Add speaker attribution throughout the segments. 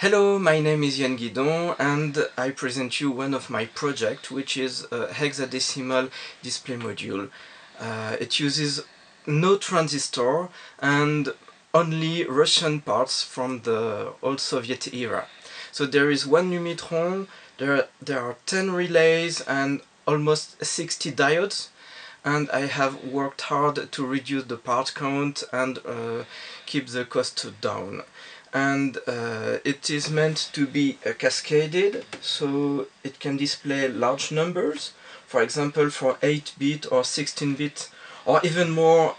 Speaker 1: Hello, my name is Yann Guidon and I present you one of my projects, which is a hexadecimal display module. It uses no transistor and only Russian parts from the old Soviet era. So there is one Numitron, there are 10 relays and almost 60 diodes, and I have worked hard to reduce the part count and keep the cost down. And it is meant to be cascaded, so it can display large numbers, for example for 8-bit or 16-bit or even more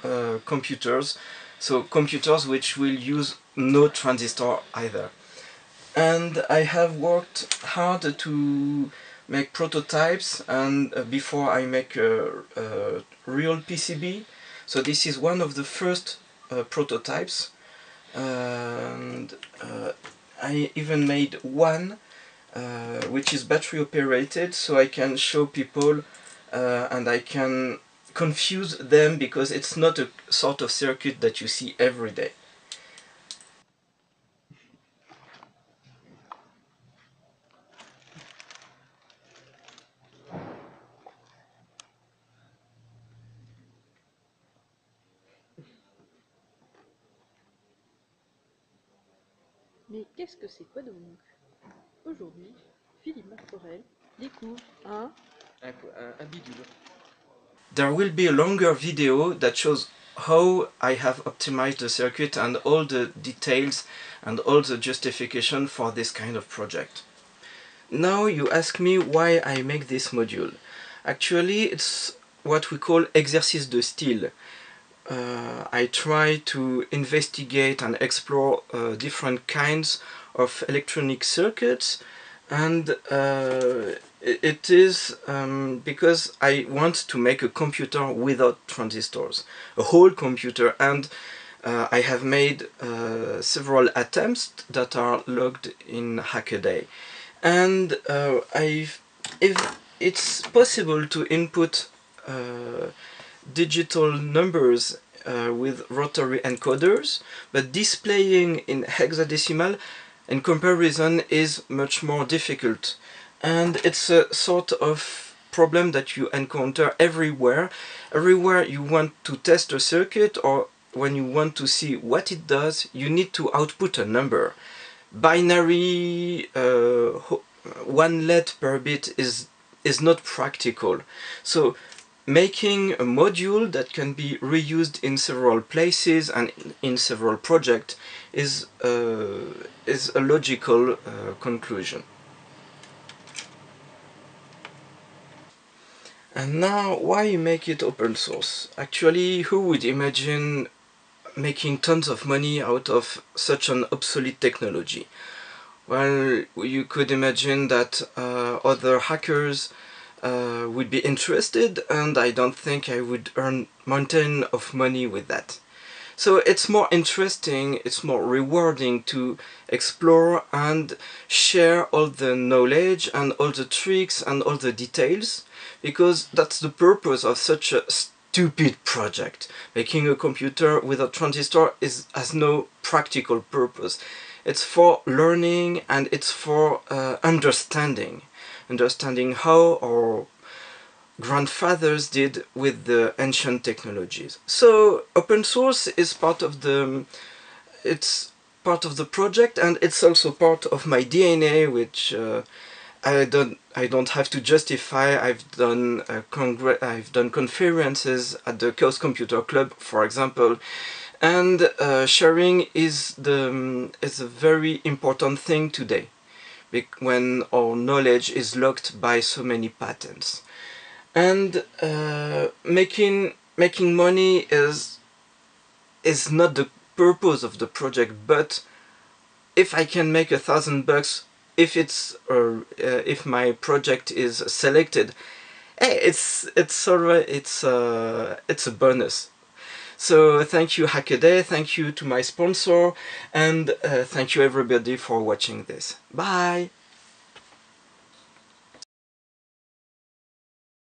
Speaker 1: computers, so computers which will use no transistor either. And I have worked hard to make prototypes, and before I make a real PCB. So this is one of the first prototypes, and I even made one which is battery operated, so I can show people and I can confuse them because it's not a sort of circuit that you see every day.
Speaker 2: Mais qu'est-ce que c'est quoi donc? Aujourd'hui, Philippe Martorell découvre un bidule.
Speaker 1: There will be a longer video that shows how I have optimized the circuit and all the details and all the justification for this kind of project. Now you ask me why I make this module. Actually, it's what we call exercice de style. I try to investigate and explore different kinds of electronic circuits, and it is because I want to make a computer without transistors, a whole computer, and I have made several attempts that are logged in Hackaday. And if it's possible to input digital numbers with rotary encoders, but displaying in hexadecimal in comparison is much more difficult. And it's a sort of problem that you encounter everywhere. Everywhere you want to test a circuit, or when you want to see what it does, you need to output a number. Binary one let per bit is not practical. So making a module that can be reused in several places and in several projects is a logical conclusion. And now, why make it open source? Actually, who would imagine making tons of money out of such an obsolete technology? Well, you could imagine that other hackers would be interested, and I don't think I would earn mountain of money with that. So it's more interesting, it's more rewarding to explore and share all the knowledge and all the tricks and all the details, because that's the purpose of such a stupid project. Making a computer without transistor has no practical purpose. It's for learning and it's for understanding how our grandfathers did with the ancient technologies. So open source is part of the project, and it's also part of my DNA, which I don't have to justify. I've done conferences at the Chaos Computer Club, for example, and sharing is a very important thing today, when our knowledge is locked by so many patents. And making money is not the purpose of the project, but if I can make $1,000, if my project is selected, hey, it's alright. It's a bonus. So thank you Hackaday, thank you to my sponsor, and thank you everybody for watching this. Bye!